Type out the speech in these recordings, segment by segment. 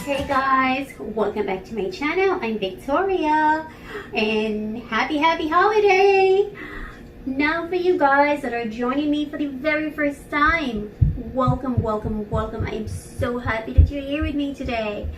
Hey guys, welcome back to my channel. I'm Victoria and happy holiday. Now for you guys that are joining me for the very first time, welcome. I am so happy that you're here with me today.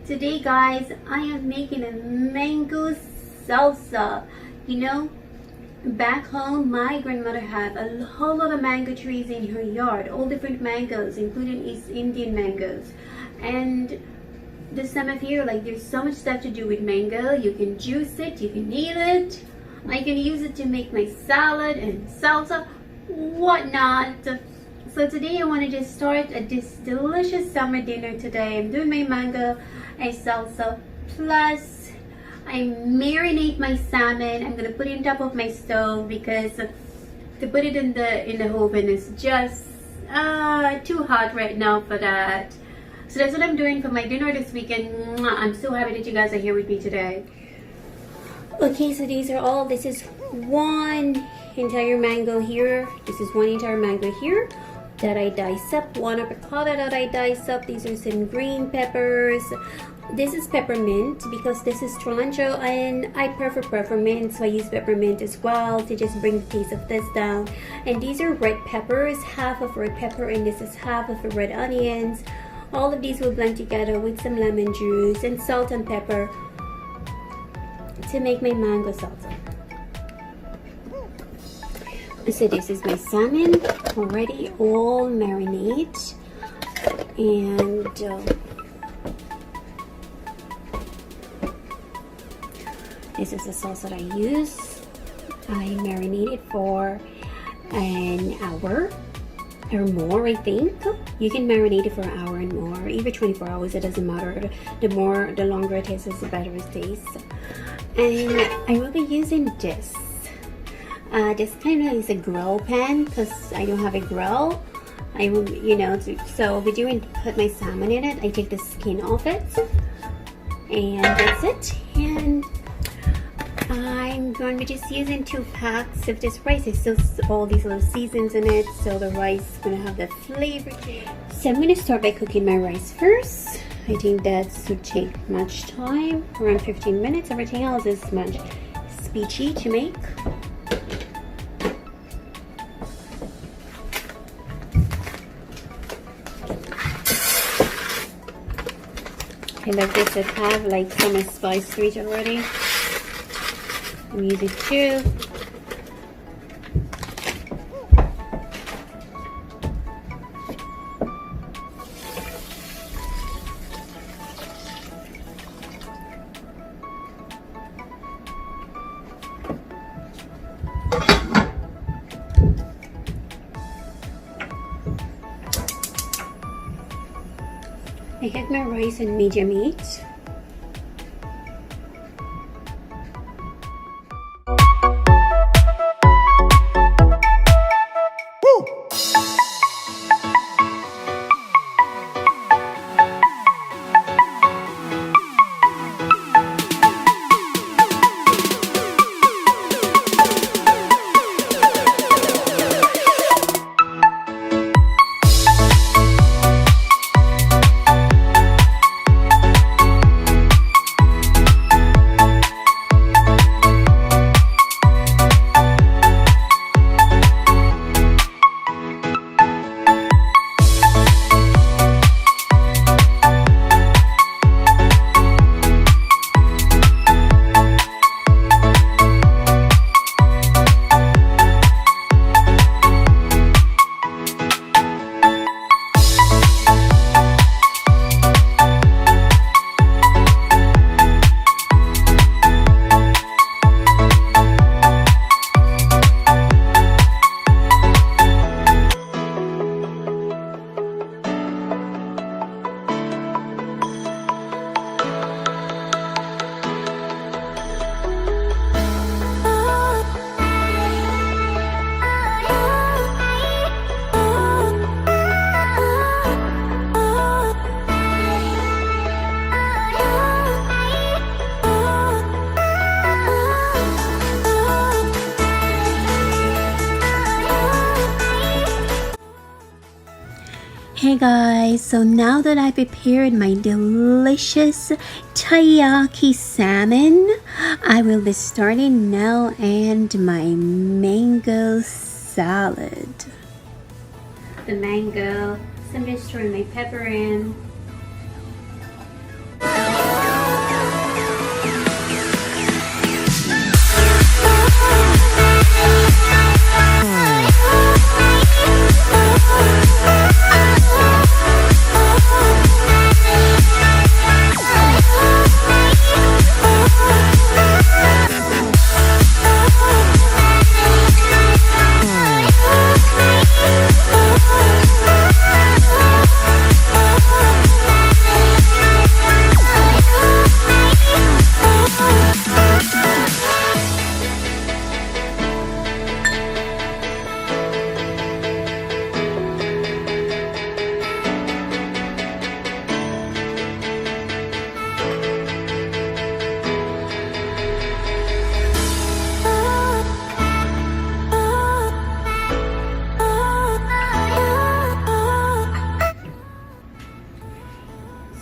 Today guys, I am making a mango salsa. You know, back home my grandmother had a whole lot of mango trees in her yard, all different mangoes including East Indian mangoes. And this time of year, like, there's so much stuff to do with mango. You can juice it, you can eat it, I can use it to make my salad and salsa, whatnot. So today I want to just start this delicious summer dinner today. I'm doing my mango and salsa, plus I marinate my salmon. I'm gonna put it on top of my stove because to put it in the oven is just too hot right now for that. So that's what I'm doing for my dinner this weekend. I'm so happy that you guys are here with me today. Okay, so this is one entire mango here. This is one entire mango here that I dice up. One avocado that I dice up. These are some green peppers. This is peppermint because this is cilantro and I prefer peppermint, so I use peppermint as well to just bring the taste of this down. And these are red peppers, half of red pepper, and this is half of the red onions. All of these will blend together with some lemon juice and salt and pepper to make my mango salsa. So this is my salmon already all marinate, and this is the sauce that I use. I marinate it for an hour or more, I think. You can marinate it for an hour and more, even 24 hours, it doesn't matter. The longer it is, the better it tastes. And I will be using this. This kind of is a grill pan because I don't have a grill. I will, so I'll be put my salmon in it. I take the skin off it, and that's it. And I'm going to be just using 2 packs of this rice. There's still all these little seasons in it, so the rice is going to have the flavor. So I'm going to start by cooking my rice first. I think that should take much time, around 15 minutes. Everything else is much speechy to make. Okay, like this, I have like some spice to it already. I'm using 2. I have my rice and medium heat. guys, so now that I prepared my delicious teriyaki salmon, I will be starting now and my mango salad. The mango, so I'm just throwing my pepper in.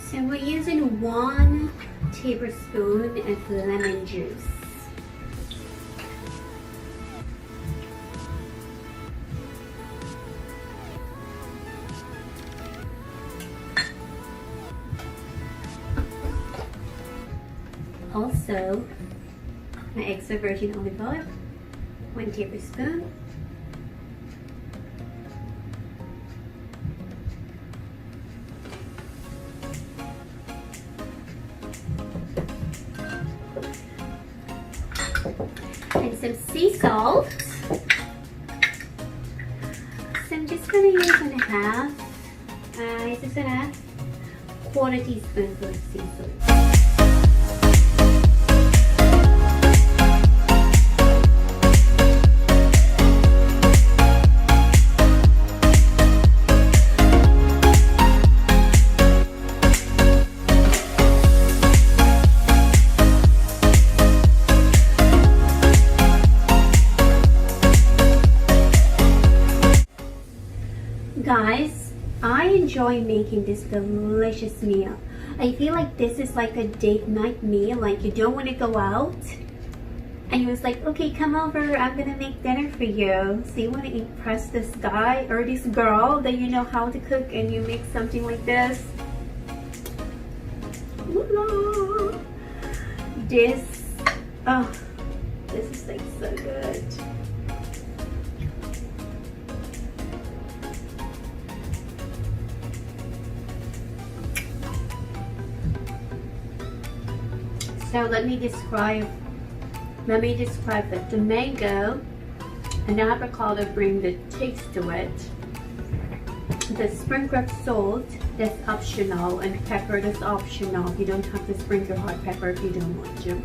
So we're using 1 tablespoon of lemon juice. Also, my extra virgin olive oil, 1 tablespoon. And some sea salt. So I'm just gonna use a half. Just a 1/4 teaspoonful of sea salt. Guys, I enjoy making this delicious meal. I feel like this is like a date night meal, like you don't want to go out and you was like, okay, come over, I'm gonna make dinner for you. So you want to impress this guy or this girl that you know how to cook and you make something like this. This is like so good. So let me describe that the mango and the avocado bring the taste to it. The sprinkle of salt, that's optional, and pepper, that's optional. You don't have to sprinkle hot pepper if you don't want to.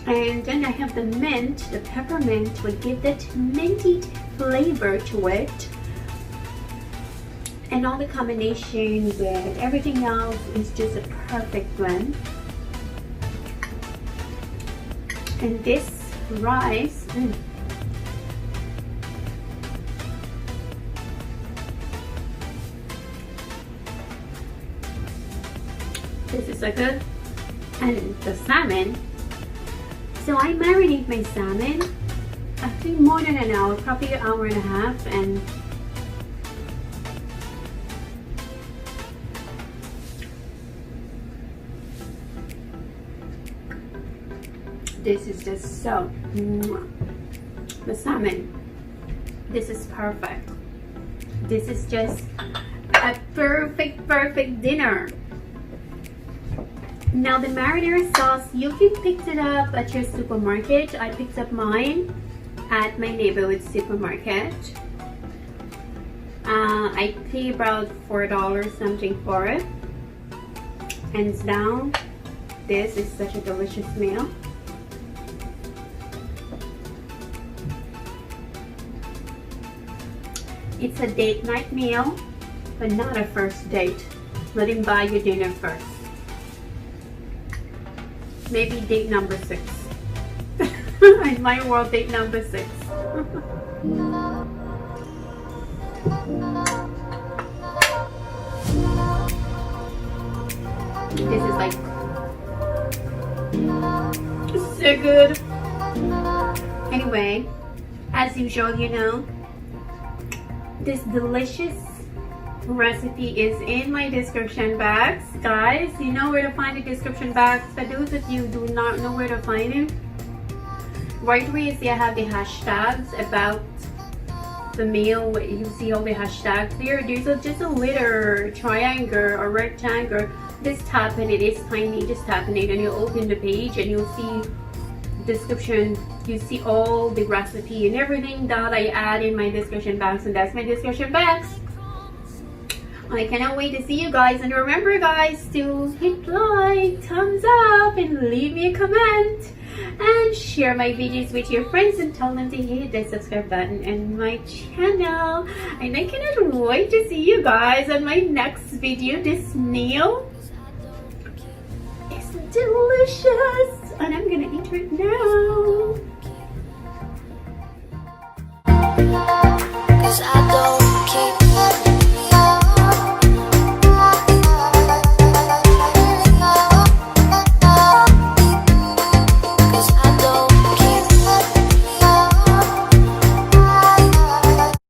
And then I have the mint, the peppermint will give that minty flavor to it. And all the combination with everything else is just a perfect blend. And this rice, this is so good. And the salmon, so I marinate my salmon, I think more than an hour, probably an hour and a half, and this is just so, the salmon, this is perfect. This is just a perfect dinner. Now the marinara sauce, you can pick it up at your supermarket. I picked up mine at my neighborhood supermarket. I pay about $4 something for it. Hands down, this is such a delicious meal. It's a date night meal, but not a first date. Let him buy you dinner first. Maybe date number 6. In my world, date number 6. This is like so good. Anyway, as usual, you know, this delicious recipe is in my description box, guys. You know where to find the description box. For those of you who do not know where to find it, right where you see I have the hashtags about the meal, you see all the hashtags there. There's just a little triangle or rectangle. Just tap it. It is tiny. Just tap it and you open the page and you'll see description. You see all the recipe and everything that I add in my description box, and that's my description box. I cannot wait to see you guys, and remember guys to hit like, thumbs up, and leave me a comment and share my videos with your friends and tell them to hit the subscribe button and my channel. And I cannot wait to see you guys on my next video. This meal is delicious and I'm gonna eat it now.